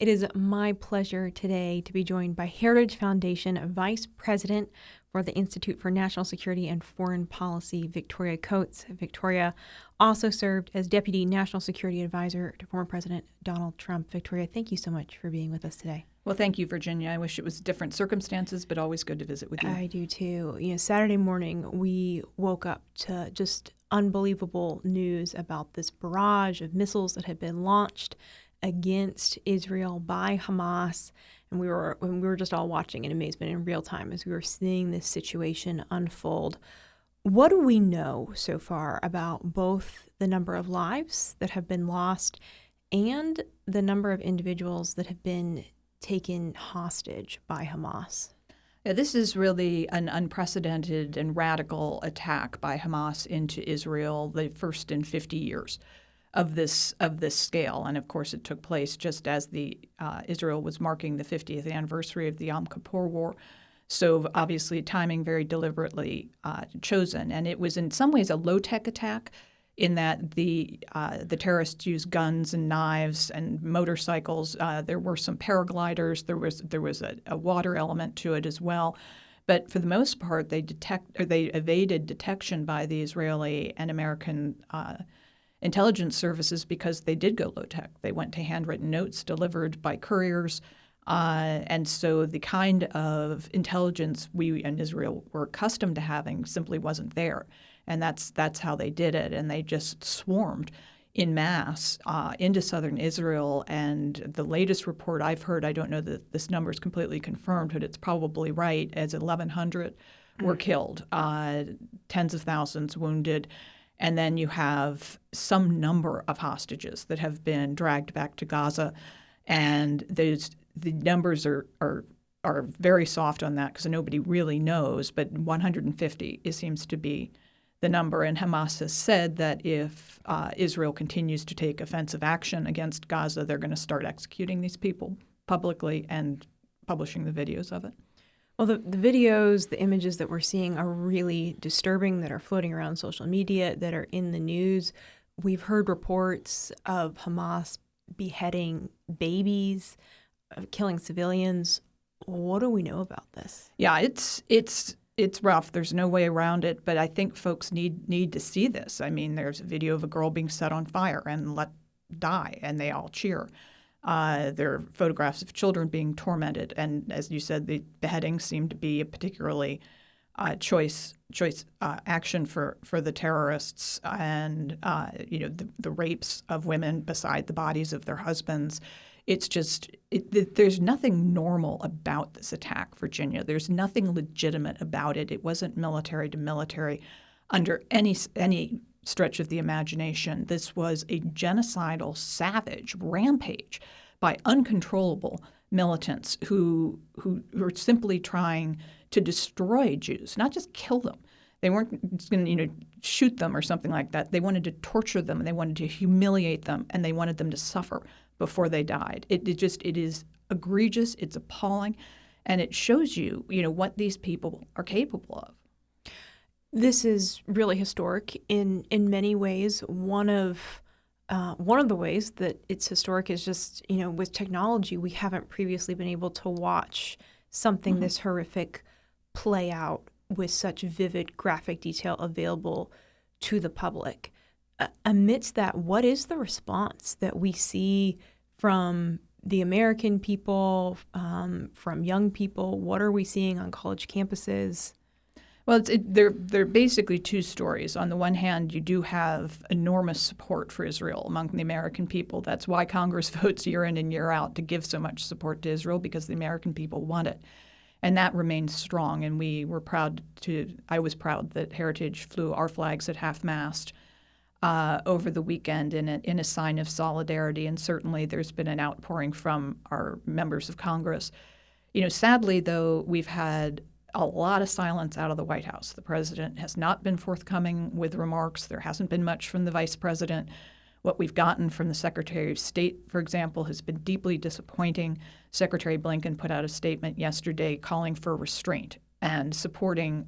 It is my pleasure today to be joined by Heritage Foundation Vice President for the Institute for National Security and Foreign Policy, Victoria Coates. Victoria also served as Deputy National Security Advisor to former President Donald Trump. Victoria, thank you so much for being with us today. Well, thank you, Virginia. I wish it was different circumstances, but always good to visit with you. I do too. Saturday morning, we woke up to just unbelievable news about this barrage of missiles that had been launched against Israel by Hamas. And we were just all watching in amazement in real time as we were seeing this situation unfold. What do we know so far about both the number of lives that have been lost and the number of individuals that have been taken hostage by Hamas? Yeah, this is really an unprecedented and radical attack by Hamas into Israel, the first in 50 years of this scale. And of course, it took place just as the Israel was marking the 50th anniversary of the Yom Kippur War. So obviously, timing very deliberately chosen. And it was in some ways a low-tech attack, in that the terrorists used guns and knives and motorcycles. There were some paragliders. There was a water element to it as well. But for the most part, they evaded detection by the Israeli and American intelligence services because they did go low tech. They went to handwritten notes delivered by couriers. And so the kind of intelligence we in Israel were accustomed to having simply wasn't there. And that's how they did it. And they just swarmed en masse into southern Israel. And the latest report I've heard, I don't know that this number is completely confirmed, but it's probably right, as 1,100 were killed, tens of thousands wounded. And then you have some number of hostages that have been dragged back to Gaza. And the numbers are very soft on that because nobody really knows. But 150 seems to be the number. And Hamas has said that if Israel continues to take offensive action against Gaza, they're going to start executing these people publicly and publishing the videos of it. Well, the videos, the images that we're seeing are really disturbing, that are floating around social media, that are in the news. We've heard reports of Hamas beheading babies, of killing civilians. What do we know about this? Yeah, it's rough. There's no way around it. But I think folks need to see this. I mean, there's a video of a girl being set on fire and let die, and they all cheer. There are photographs of children being tormented, and as you said, the beheadings seem to be a particularly choice action for the terrorists, and the rapes of women beside the bodies of their husbands. It's just there's nothing normal about this attack, Virginia. There's nothing legitimate about it. It wasn't military to military under any stretch of the imagination. This was a genocidal, savage rampage by uncontrollable militants who were simply trying to destroy Jews, not just kill them. They weren't just going to shoot them or something like that. They wanted to torture them, and they wanted to humiliate them, and they wanted them to suffer before they died. It is egregious. It's appalling, and it shows you what these people are capable of. This is really historic in many ways. One of the ways that it's historic is just, with technology, we haven't previously been able to watch something this horrific play out with such vivid graphic detail available to the public. Amidst that, what is the response that we see from the American people, from young people? What are we seeing on college campuses? Well, they're basically two stories. On the one hand, you do have enormous support for Israel among the American people. That's why Congress votes year in and year out to give so much support to Israel, because the American people want it. And that remains strong. And I was proud that Heritage flew our flags at half-mast over the weekend in a sign of solidarity. And certainly there's been an outpouring from our members of Congress. Sadly, though, we've had a lot of silence out of the White House. The president has not been forthcoming with remarks. There hasn't been much from the vice president. What we've gotten from the Secretary of State, for example, has been deeply disappointing. Secretary Blinken put out a statement yesterday calling for restraint and supporting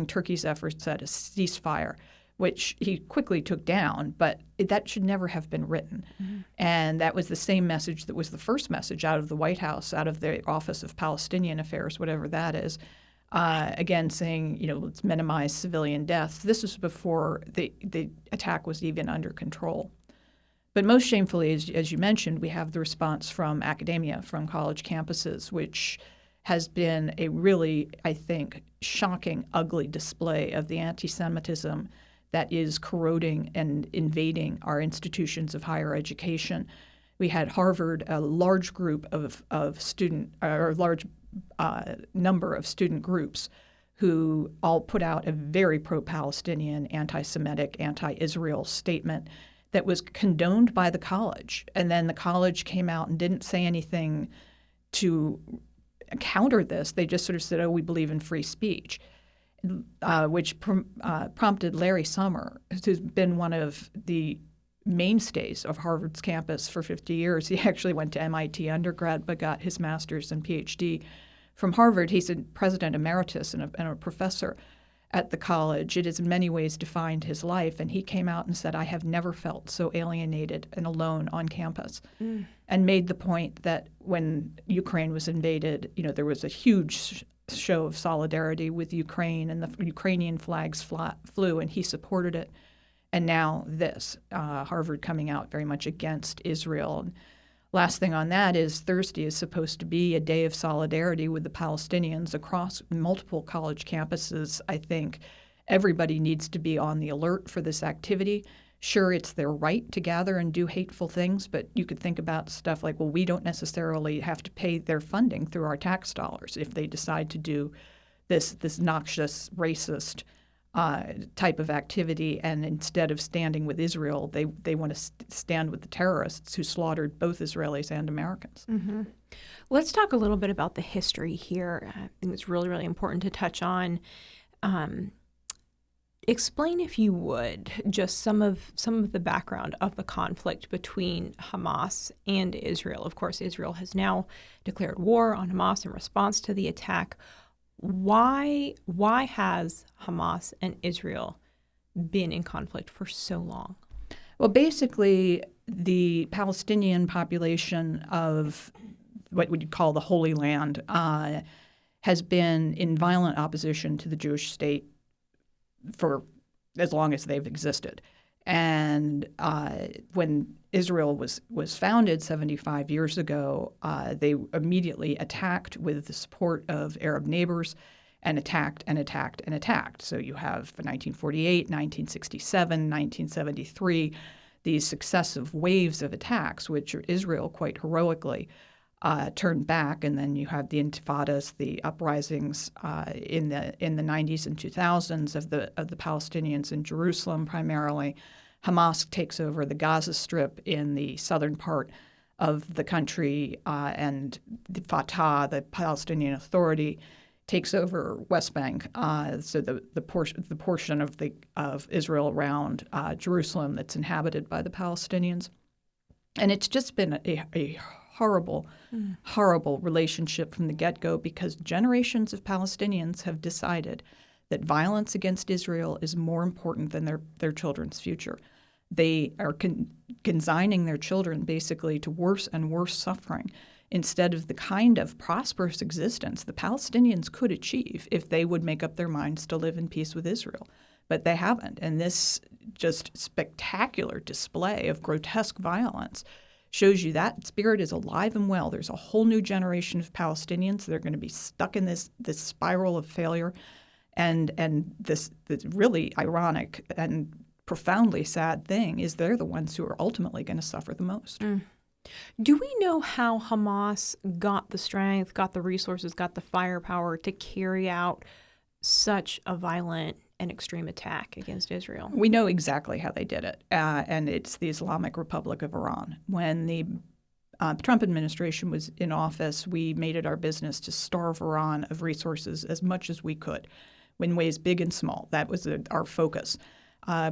Turkey's efforts at a ceasefire. which he quickly took down, but that should never have been written. And that was the same message that was the first message out of the White House, out of the Office of Palestinian Affairs, whatever that is, again saying, let's minimize civilian deaths. This was before the attack was even under control. But most shamefully, as you mentioned, we have the response from academia, from college campuses, which has been a really, I think, shocking, ugly display of the anti-Semitism that is corroding and invading our institutions of higher education. We had Harvard, a large group of student, or a large number of student groups who all put out a very pro-Palestinian, anti-Semitic, anti-Israel statement that was condoned by the college. And then the college came out and didn't say anything to counter this. They just sort of said, we believe in free speech. Which prompted Larry Summer, who's been one of the mainstays of Harvard's campus for 50 years. He actually went to MIT undergrad but got his master's and PhD from Harvard. He's a president emeritus and a professor at the college. It has in many ways defined his life. And he came out and said, I have never felt so alienated and alone on campus, and made the point that when Ukraine was invaded, there was a huge show of solidarity with Ukraine, and the Ukrainian flags flew, and he supported it. And now this, Harvard coming out very much against Israel. And last thing on that is Thursday is supposed to be a day of solidarity with the Palestinians across multiple college campuses. I think everybody needs to be on the alert for this activity. Sure, it's their right to gather and do hateful things, but you could think about stuff like, well, we don't necessarily have to pay their funding through our tax dollars if they decide to do this noxious, racist type of activity. And instead of standing with Israel, they want to stand with the terrorists who slaughtered both Israelis and Americans. Mm-hmm. Let's talk a little bit about the history here. I think it's really, really important to touch on. Explain, if you would, just some of the background of the conflict between Hamas and Israel. Of course, Israel has now declared war on Hamas in response to the attack. Why has Hamas and Israel been in conflict for so long? Well, basically, the Palestinian population of what we'd call the Holy Land has been in violent opposition to the Jewish state for as long as they've existed. And when Israel was founded 75 years ago, they immediately attacked with the support of Arab neighbors and attacked and attacked and attacked. So you have 1948, 1967, 1973, these successive waves of attacks, which Israel quite heroically turned back, and then you have the intifadas, the uprisings in the 90s and 2000s of the Palestinians in Jerusalem primarily. Hamas takes over the Gaza Strip in the southern part of the country, and the Fatah, the Palestinian Authority, takes over West Bank. So the portion of Israel around Jerusalem that's inhabited by the Palestinians, and it's just been a horrible, horrible relationship from the get-go, because generations of Palestinians have decided that violence against Israel is more important than their children's future. They are consigning their children basically to worse and worse suffering instead of the kind of prosperous existence the Palestinians could achieve if they would make up their minds to live in peace with Israel. But they haven't. And this just spectacular display of grotesque violence shows you that spirit is alive and well. There's a whole new generation of Palestinians that are going to be stuck in this spiral of failure. And this really ironic and profoundly sad thing is they're the ones who are ultimately going to suffer the most. Do we know how Hamas got the strength, got the resources, got the firepower to carry out such a violent and extreme attack against Israel? We know exactly how they did it, and it's the Islamic Republic of Iran. When the Trump administration was in office, we made it our business to starve Iran of resources as much as we could, in ways big and small. That was our focus.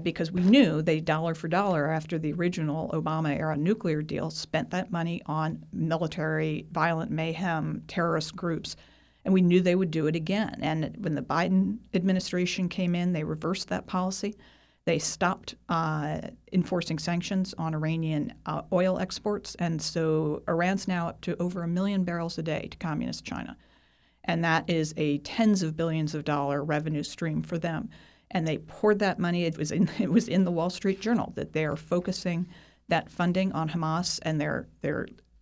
Because we knew they, dollar for dollar, after the original Obama-era nuclear deal, spent that money on military, violent mayhem, terrorist groups. And we knew they would do it again. And when the Biden administration came in, they reversed that policy. They stopped enforcing sanctions on Iranian oil exports, and so Iran's now up to over 1 million barrels a day to communist China. And that is a tens of billions of dollar revenue stream for them. And they poured that money. It was in the Wall Street Journal that they are focusing that funding on Hamas and their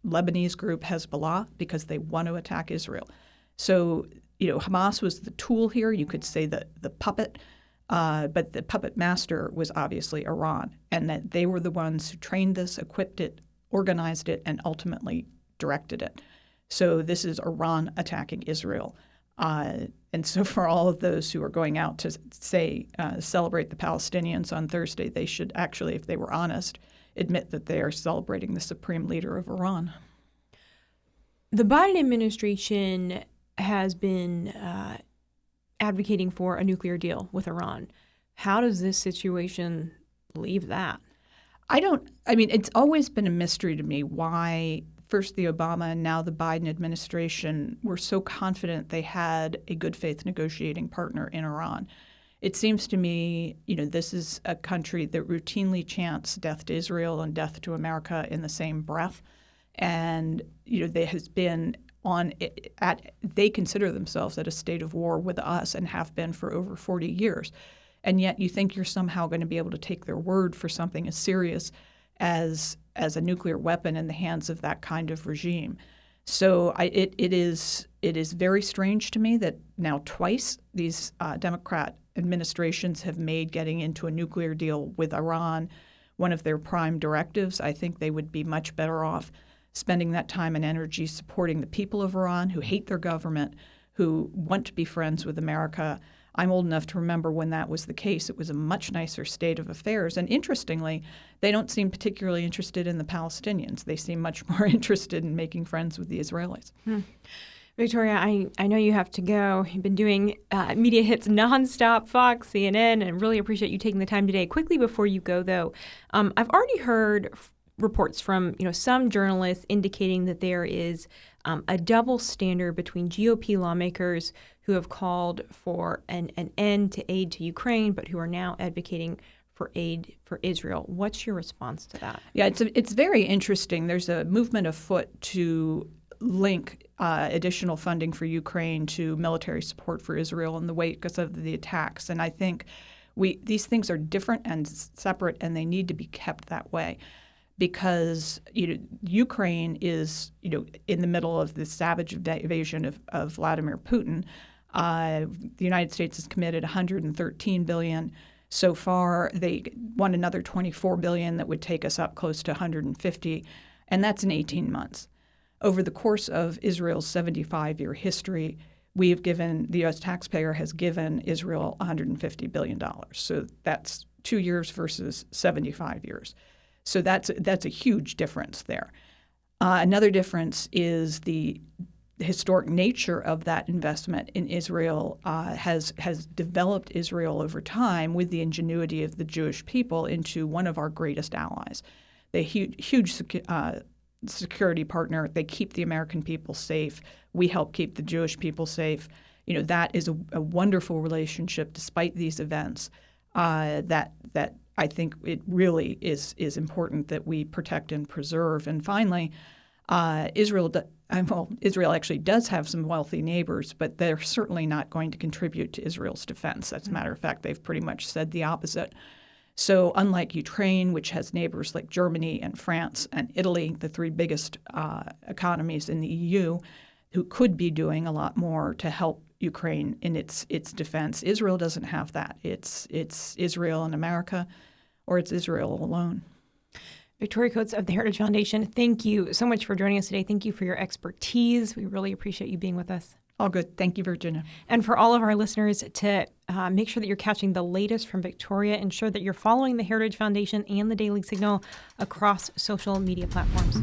Lebanese group Hezbollah because they want to attack Israel. So, Hamas was the tool here. You could say the puppet. But the puppet master was obviously Iran, and that they were the ones who trained this, equipped it, organized it, and ultimately directed it. So this is Iran attacking Israel. And so for all of those who are going out to say celebrate the Palestinians on Thursday, they should actually, if they were honest, admit that they are celebrating the supreme leader of Iran. The Biden administration has been advocating for a nuclear deal with Iran. How does this situation leave that? It's always been a mystery to me why first the Obama and now the Biden administration were so confident they had a good faith negotiating partner in Iran. It seems to me, this is a country that routinely chants death to Israel and death to America in the same breath. And, there has been they consider themselves at a state of war with us and have been for over 40 years. And yet you think you're somehow going to be able to take their word for something as serious as a nuclear weapon in the hands of that kind of regime. So it is very strange to me that now twice these Democrat administrations have made getting into a nuclear deal with Iran one of their prime directives. I think they would be much better off spending that time and energy supporting the people of Iran who hate their government, who want to be friends with America. I'm old enough to remember when that was the case. It was a much nicer state of affairs. And interestingly, they don't seem particularly interested in the Palestinians. They seem much more interested in making friends with the Israelis. Victoria, I know you have to go. You've been doing media hits nonstop, Fox, CNN, and really appreciate you taking the time today. Quickly before you go, though, I've already heard reports from some journalists indicating that there is a double standard between GOP lawmakers who have called for an end to aid to Ukraine, but who are now advocating for aid for Israel. What's your response to that? Yeah, it's very interesting. There's a movement afoot to link additional funding for Ukraine to military support for Israel in the wake of the attacks. And I think these things are different and separate, and they need to be kept that way. Because Ukraine is in the middle of this savage invasion of Vladimir Putin. The United States has committed $113 billion so far. They want another $24 billion that would take us up close to $150, and that's in 18 months. Over the course of Israel's 75-year history, the U.S. taxpayer has given Israel $150 billion. So that's 2 years versus 75 years. So that's a huge difference there. Another difference is the historic nature of that investment in Israel has developed Israel over time with the ingenuity of the Jewish people into one of our greatest allies. They're huge security partner. They keep the American people safe. We help keep the Jewish people safe. That is a wonderful relationship despite these events that I think it really is important that we protect and preserve. And finally, Israel actually does have some wealthy neighbors, but they're certainly not going to contribute to Israel's defense. As a matter of fact, they've pretty much said the opposite. So unlike Ukraine, which has neighbors like Germany and France and Italy, the three biggest economies in the EU, who could be doing a lot more to help Ukraine in its defense. Israel doesn't have that. It's Israel and America, or it's Israel alone. Victoria Coates of the Heritage Foundation, thank you so much for joining us today. Thank you for your expertise. We really appreciate you being with us. All good. Thank you, Virginia. And for all of our listeners, to make sure that you're catching the latest from Victoria, ensure that you're following the Heritage Foundation and the Daily Signal across social media platforms.